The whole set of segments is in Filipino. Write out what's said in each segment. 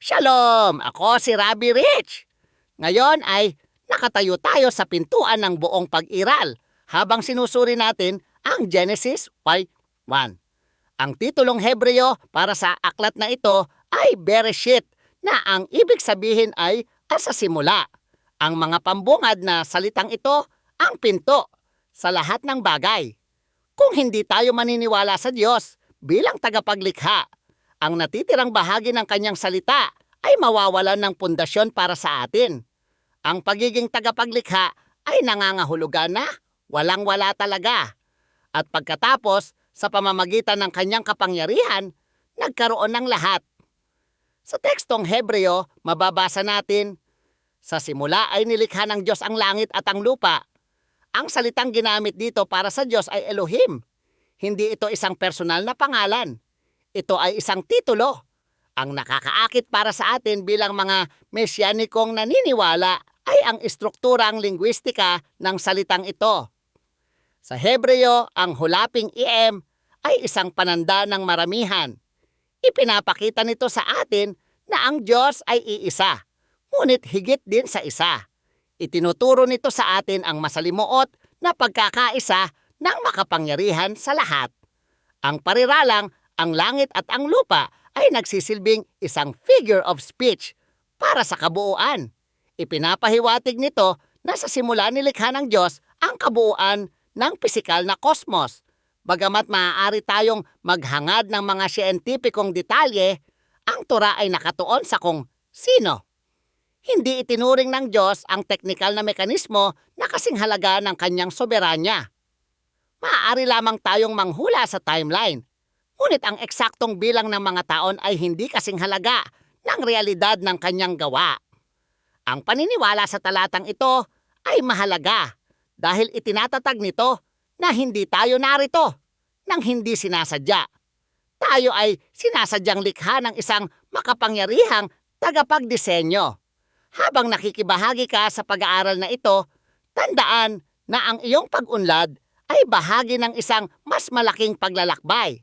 Shalom! Ako si Rabbi Rich. Ngayon ay nakatayo tayo sa pintuan ng buong pag-iral habang sinusuri natin ang Genesis 1. Ang titulong Hebreo para sa aklat na ito ay Bereshit na ang ibig sabihin ay sa simula. Ang mga pambungad na salitang ito ang pinto sa lahat ng bagay. Kung hindi tayo maniniwala sa Diyos bilang tagapaglikha, ang natitirang bahagi ng kanyang salita ay mawawalan ng pundasyon para sa atin. Ang pagiging tagapaglikha ay nangangahulugan na walang-wala talaga. At pagkatapos, sa pamamagitan ng kanyang kapangyarihan, nagkaroon ng lahat. Sa tekstong Hebreo, mababasa natin, sa simula ay nilikha ng Diyos ang langit at ang lupa. Ang salitang ginamit dito para sa Diyos ay Elohim. Hindi ito isang personal na pangalan. Ito ay isang titulo. Ang nakakaakit para sa atin bilang mga mesyanikong naniniwala ay ang estrukturang lingwistika ng salitang ito. Sa Hebreo, ang hulaping im ay isang pananda ng maramihan. Ipinapakita nito sa atin na ang Diyos ay iisa, ngunit higit din sa isa. Itinuturo nito sa atin ang masalimuot na pagkakaisa ng makapangyarihan sa lahat. Ang pariralang, ang langit at ang lupa ay nagsisilbing isang figure of speech para sa kabuuan. Ipinapahiwatig nito na sa simula nilikha ng Diyos ang kabuuan ng pisikal na kosmos. Bagamat maaari tayong maghangad ng mga siyentipikong detalye, ang Torah ay nakatuon sa kung sino. Hindi itinuring ng Diyos ang teknikal na mekanismo na kasing halaga ng kanyang soberanya. Maaari lamang tayong manghula sa timeline, ngunit ang eksaktong bilang ng mga taon ay hindi kasing halaga ng realidad ng kanyang gawa. Ang paniniwala sa talatang ito ay mahalaga dahil itinatatag nito na hindi tayo narito nang hindi sinasadya. Tayo ay sinasadyang likha ng isang makapangyarihang tagapagdisenyo. Habang nakikibahagi ka sa pag-aaral na ito, tandaan na ang iyong pag-unlad ay bahagi ng isang mas malaking paglalakbay.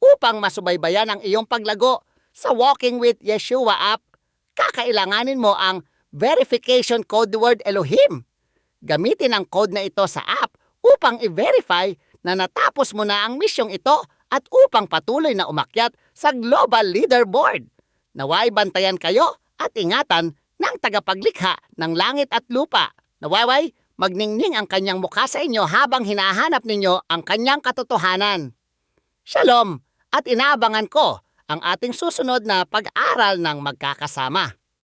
Upang masubaybayan ang iyong paglago sa Walking with Yeshua app, kakailanganin mo ang verification code word Elohim. Gamitin ang code na ito sa app upang i-verify na natapos mo na ang misyong ito at upang patuloy na umakyat sa global leaderboard. Naway bantayan kayo at ingatan ng tagapaglikha ng langit at lupa. Naway magningning ang kanyang mukha sa inyo habang hinahanap ninyo ang kanyang katotohanan. Shalom! At inaabangan ko ang ating susunod na pag-aral ng magkakasama.